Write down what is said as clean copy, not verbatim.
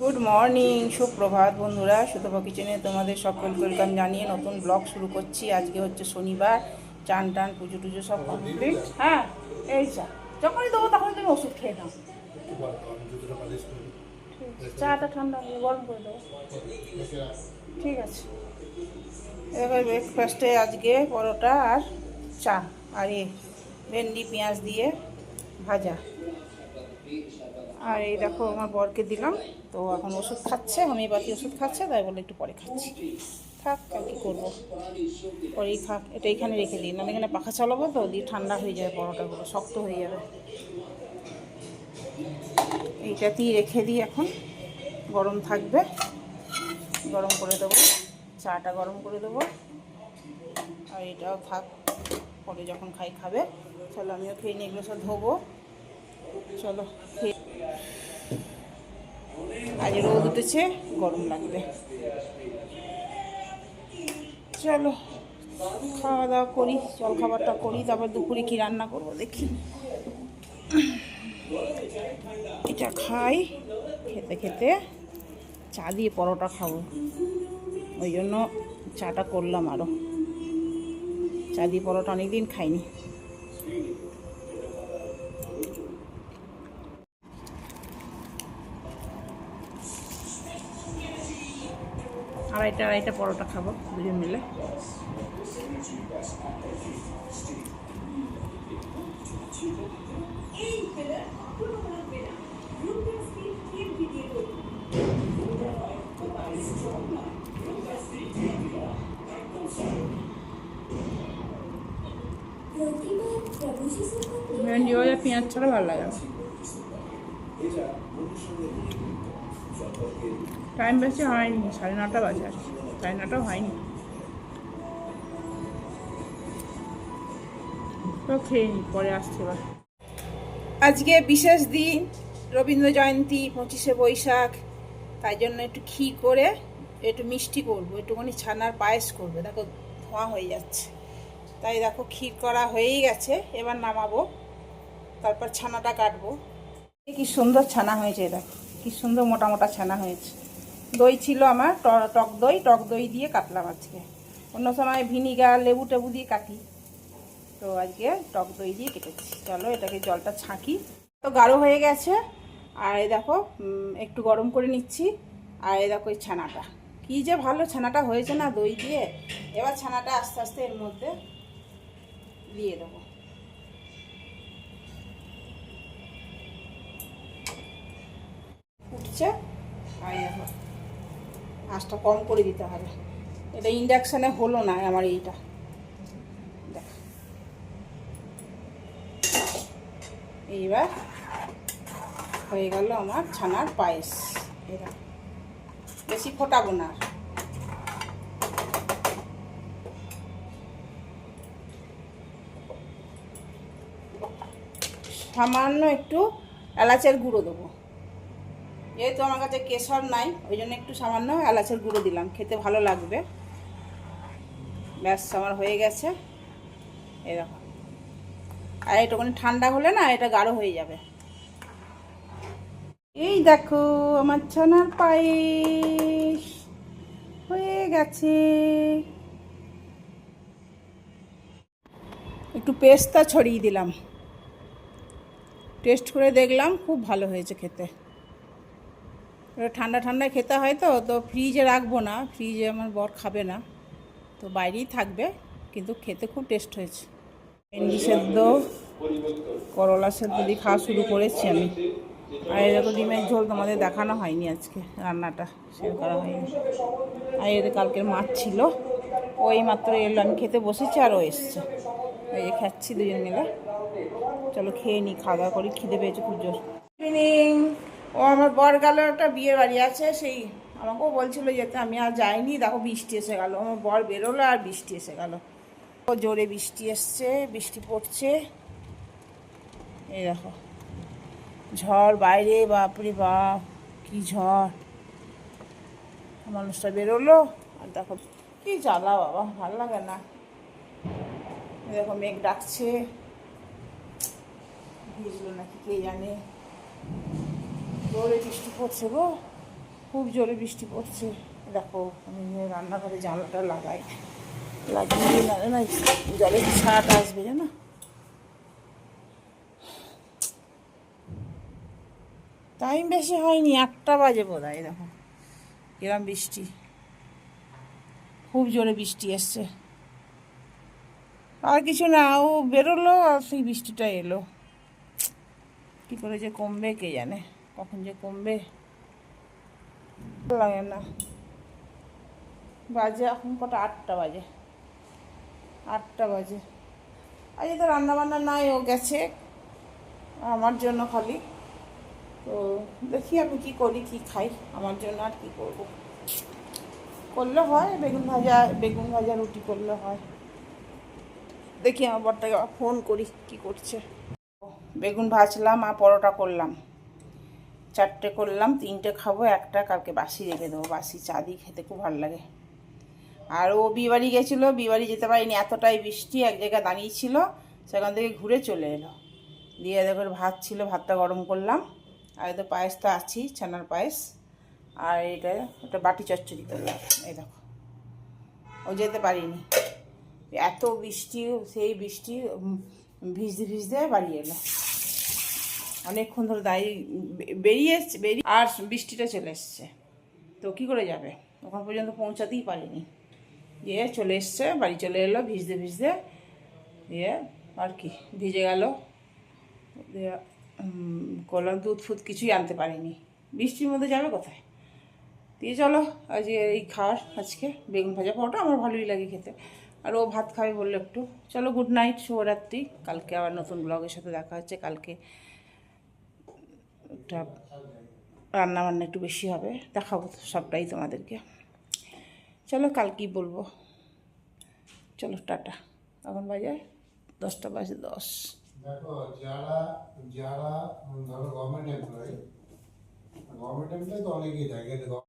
Good morning, সুপ্রভাত বন্ধুরা। সুতপা কিচেনে তোমাদের সকলকে ওয়েলকাম জানিয়ে নতুন ব্লগ শুরু করছি। আজকে হচ্ছে শনিবার, চান টান পুজো টুজো সব কমপ্লিট। হ্যাঁ, এই যখনই দেবো তখনই তুমি ওষুধ খেয়ে নাও। চাটা ঠান্ডা হয়ে গরম করে দেবো, ঠিক আছে। এবার ব্রেকফাস্টে আজকে পরোটা আর চা আর ভেন্ডি পেঁয়াজ দিয়ে ভাজা। আর এই দেখো আমার বরকে দিলাম, তো এখন ওষুধ খাচ্ছে, হোমিওপ্যাথি ওষুধ খাচ্ছে, তাই বলে একটু পরে খাচ্ছি। থাক, আর কি করবো, পরেই খাক। এটা এখানে রেখে দিই, আমি এখানে পাখা চালাবো তো, দিয়ে ঠান্ডা হয়ে যাবে, পরোটাগুলো শক্ত হয়ে যাবে। এইটাতেই রেখে দিই, এখন গরম থাকবে, গরম করে দেবো। চাটা গরম করে দেবো, আর এটাও থাক, পরে যখন খাবে। চলো আমিও খেয়ে নিয়ে এগুলো সব ধোবো। চলো খেয়ে, আজ রোদ উঠেছে, গরম লাগবে। চলো খাওয়া দাওয়া করি, জল খাবারটা করি, তারপর দুপুরে কি রান্না করব দেখি। এটা খাই, খেতে খেতে চা দিয়ে পরোটা খাবো, ওই জন্য চাটা করলাম। আরও চা দিয়ে পরোটা অনেকদিন খাইনি। আড়াইটা পরোটা খাবো দুজন মিলে। ভেন্ডি ভাজা পেঁয়াজ ছাড়া ভালো লাগে না। টাইম বেশি হয়নি, 9:30 বাজে, আর 9:30 হয়নি, তো খেয়ে নি, পরে আসছে। এবার আজকে বিশেষ দিন, রবীন্দ্র জয়ন্তী, 25শে বৈশাখ, তাই জন্য একটু ক্ষীর করে একটু মিষ্টি করবো, একটুখানি ছানার পায়েস করবো। দেখো ধোঁয়া হয়ে যাচ্ছে, তাই দেখো ক্ষীর করা হয়েই গেছে, এবার নামাবো, তারপর ছানাটা কাটবো। কি সুন্দর ছানা হয়েছে, দেখো কি সুন্দর মোটা মোটা ছানা হয়েছে। দই ছিল আমার, টক দই দিয়ে কাটলাম আজকে। অন্য সময় ভিনিগার লেবু টেবু দিয়ে কাটি, তো আজকে টক দই দিয়ে কেটেছি। চলো এটাকে জলটা ছাঁকি, তো গাঢ় হয়ে গেছে। আর এই দেখো একটু গরম করে নিচ্ছি। আর এই দেখো এই ছানাটা, কি যে ভালো ছানাটা হয়েছে না দই দিয়ে। এবার ছানাটা আস্তে আস্তে এর মধ্যে দিয়ে দেবো। উঠছে, আর দেখো আঁচটা কম করে দিতে হবে। এটা ইন্ডাকশানে হলো না আমার এইটা, দেখ। এইবার হয়ে গেল আমার ছানার পায়েস। এরা বেশি ফোটাবো না, সামান্য একটু এলাচের গুঁড়ো দেবো। যেহেতু আমার কাছে কেশর নাই, ওই জন্য একটু সামান্য এলাচের গুঁড়ো দিলাম, খেতে ভালো লাগবে। ব্যাস আমার হয়ে গেছে, এরকম। আর একটুখানি ঠান্ডা হলে না এটা গাঢ় হয়ে যাবে। এই দেখো আমার ছানার পায়েস হয়ে গেছে। একটু পেস্তা ছড়িয়ে দিলাম, টেস্ট করে দেখলাম খুব ভালো হয়েছে খেতে। ঠান্ডা ঠান্ডায় খেতে হয়, তো ফ্রিজে রাখবো না, ফ্রিজে আমার বর খাবে না, তো বাইরেই থাকবে, কিন্তু খেতে খুব টেস্ট হয়েছে। ভেন্ডি সেদ্ধ, করলা সেদ্ধ দিয়ে খাওয়া শুরু করেছি আমি। আর এরকম ডিমের ঝোল তোমাদের দেখানো হয়নি, আজকে রান্নাটা শেয়ার করা হয়নি। আর এদের কালকের মাছ ছিল, ওই মাত্র এলো, আমি খেতে বসেছি আর ও এসছে, এই যে খাচ্ছি দুজন মিলে। চলো খেয়ে নিই, খাওয়া দাওয়া করি, খিদে পেয়েছে খুব জোর। ইভিনিং। ও আমার বর গেল একটা বিয়ে বাড়ি আছে, সেই আমাকেও বলছিল যেতে, আমি আর যাইনি। দেখো বৃষ্টি এসে গেল, আমার বর বেরোলো আর বৃষ্টি এসে গেল, জোরে বৃষ্টি এসছে, বৃষ্টি পড়ছে। এই দেখো ঝড় বাইরে, বাপরে বাপ কি ঝড়। মানুষটা বেরোলো, আর দেখো কি জ্বালা বাবা, ভালো লাগে না। দেখো মেঘ ডাকছে, ভিজলো নাকি কে জানে, জোরে বৃষ্টি পড়ছে গো। খুব জোরে বৃষ্টি পড়ছে। দেখো আমি রান্নাঘরে জানলাটা লাগিয়ে নাহলে না জলের ছাড়াটা আসবে জানো। টাইম বেশি হয়নি, 8টা বাজে বোধ হয়। দেখো কিরম বৃষ্টি, খুব জোরে বৃষ্টি এসছে। আর কিছু না, ও বেরোলো আর সেই বৃষ্টিটা এলো। কী করে যে কমবে কে জানে, কখন যে কমবে লাগে না। বাজে এখন কটা, 8টা বাজে, 8টা বাজে। আজকে তো রান্নাবান্না নাই, ও গেছে আমার জন্য খালি। তো দেখি আমি কী করি, কী খাই, আমার জন্য আর কী করবো। করলে হয় বেগুন ভাজা রুটি করলে হয়। দেখি আমার বরটাকে ফোন করি কী করছে। বেগুন ভাজলাম আর পরোটা করলাম, 4টে করলাম, 3টে খাবো, একটা কালকে বাসি রেখে দেবো। বাসি চা দিয়ে খেতে খুব ভালো লাগে। আর ও বিয়েবাড়ি গেছিলো, বিয়েবাড়ি যেতে পারিনি, এতটাই বৃষ্টি, এক জায়গায় দাঁড়িয়েছিল, সেখান থেকে ঘুরে চলে এলো। দিয়ে দেখো ভাত ছিল, ভাতটা গরম করলাম। আর তো পায়েস তো আছেই, ছানার পায়েস। আর এটা বাটি চচ্চড়ি করলাম। এই দেখো ও যেতে পারিনি, এত বৃষ্টি, সেই বৃষ্টি ভিজতে ভিজতে বাড়ি এলো। অনেকক্ষণ ধরে বেরিয়ে আর বৃষ্টিটা চলে এসছে। তো কী করে যাবে, ওখান পর্যন্ত পৌঁছাতেই পারিনি। দিয়ে চলে এসছে, বাড়ি চলে এলো ভিজতে ভিজতে। দিয়ে আর কি ভিজে গেল। দিয়ে করলাম দুধ ফুদ কিছুই আনতে পারিনি, বৃষ্টির মধ্যে যাবে কোথায়। দিয়ে চলো আজকে এই খাওয়ার, আজকে বেগুন ভাজা পাওয়াটা আমার ভালোই লাগে খেতে। আর ও ভাত খাবে বললো একটু। চলো, গুড নাইট, শুভরাত্রি। কালকে আবার নতুন ব্লগের সাথে দেখা হচ্ছে। কালকে একটা রান্নাবান্না একটু বেশি হবে, দেখাবো সবটাই তোমাদেরকে। চলো কাল কি বলবো। চলো টাটা। এখন বাজে 10টা বাজে 10। দেখো যারা যারা ধরো গভর্নমেন্ট এমপ্লয়ি তো অনেকেই থাকে।